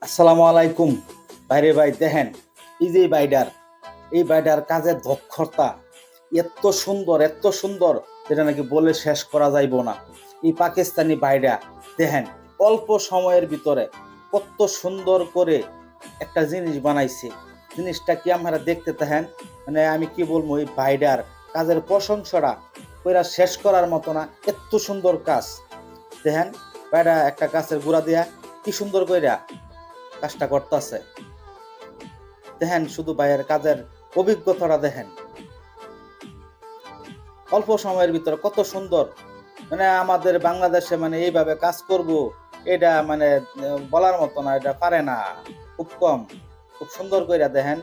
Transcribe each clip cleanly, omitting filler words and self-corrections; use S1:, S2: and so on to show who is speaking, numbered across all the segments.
S1: আসসালামু আলাইকুম। ভাইরে ভাই দেখেন, এই যে এই বাইডার কাজের দক্ষতা এত সুন্দর যেটা নাকি বলে শেষ করা যাইব না। এই পাকিস্তানি বাইডা দেখেন, অল্প সময়ের ভিতরে কত সুন্দর করে একটা জিনিস বানাইছে। জিনিসটা কি আমরা দেখতে দেখেন, মানে আমি কি বলবো, এই বাইডার কাজের প্রশংসাটা কইরা শেষ করার মতো না। এত সুন্দর কাজ দেখেন, বাইডা একটা গাছের গুড়া দিয়া কি সুন্দর কইরা কাজটা করতেছে। দেখেন শুধু ভাইয়ের কাজের অভিজ্ঞতাটা দেখেন, অল্প সময়ের ভিতরে কত সুন্দর। মানে আমাদের বাংলাদেশে মানে এইভাবে কাজ করব, এটা মানে বলার মতো না, এটা পারে না, খুব কম। খুব সুন্দর কইরা দেখেন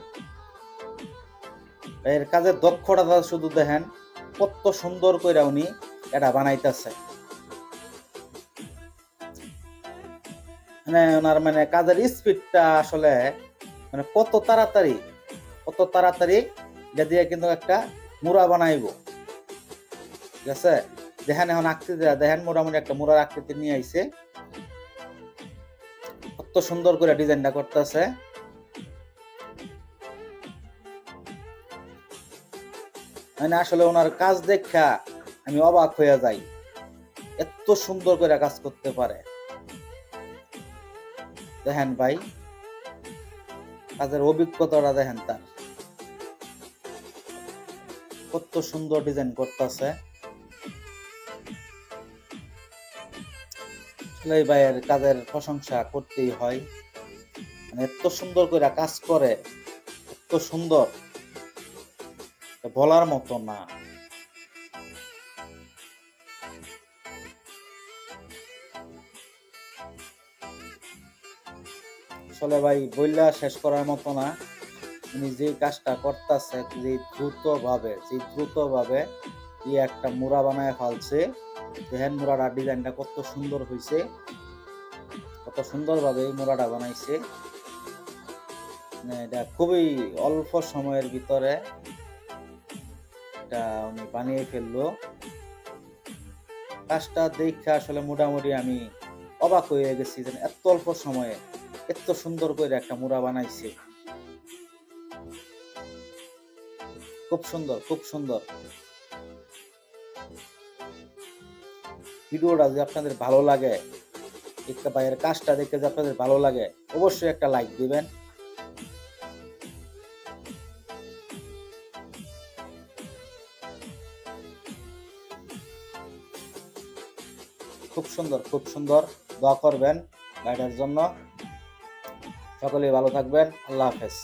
S1: এর কাজের দক্ষতা শুধু দেখেন, কত সুন্দর কইরা উনি এটা বানাইতেছে। মানে ওনার মানে কাজের স্পিডটা আসলে মানে কত তাড়াতাড়ি এটা দিয়ে কিন্তু একটা মুড়া বানাইবো। ঠিক আছে, দেখেন এখন আকৃতি দেখেন, মোটামুটি একটা মুড়ার আকৃতি নিয়ে আইছে। কত সুন্দর করে ডিজাইনটা করতেছে। মানে আসলে ওনার কাজ দেখা আমি অবাক হয়ে যাই, এত সুন্দর করে কাজ করতে পারে। দেখেন ভাই, কাজের অভিজ্ঞতাটা দেখেন তার, কত সুন্দর ডিজাইন করতেছে। আসলে ভাইয়ের কাজের প্রশংসা করতেই হয়। মানে এত সুন্দর করে কাজ করে, এত সুন্দর, বলার মতো না। আসলে ভাই বইলা শেষ করার মতো না। উনি যে কাজটা করতেছে, যে দ্রুত ভাবে একটা মুড়া বানায় ফেলছে। দেখেন মুড়াটা ডিজাইনটা কত সুন্দর হয়েছে, কত সুন্দর ভাবে এই মুড়াটা বানাইছে। মানে এটা খুবই অল্প সময়ের ভিতরে এটা উনি বানিয়ে ফেললো। কাজটা দেখে আসলে মোটামুটি আমি অবাক হয়ে গেছি যে এত অল্প সময়ে এত সুন্দর করে একটা মুড়া বানাইছে। খুব সুন্দর, খুব সুন্দর। ভিডিওটা যদি আপনাদের ভালো লাগে, একটা ভাইয়ের কাজটা দেখে যদি আপনাদের ভালো লাগে, অবশ্যই একটা লাইক দিবেন। খুব সুন্দর, খুব সুন্দর। দোয়া করবেন ভাইটার জন্য। সকলেই ভালো থাকবেন। আল্লাহ হাফেজ।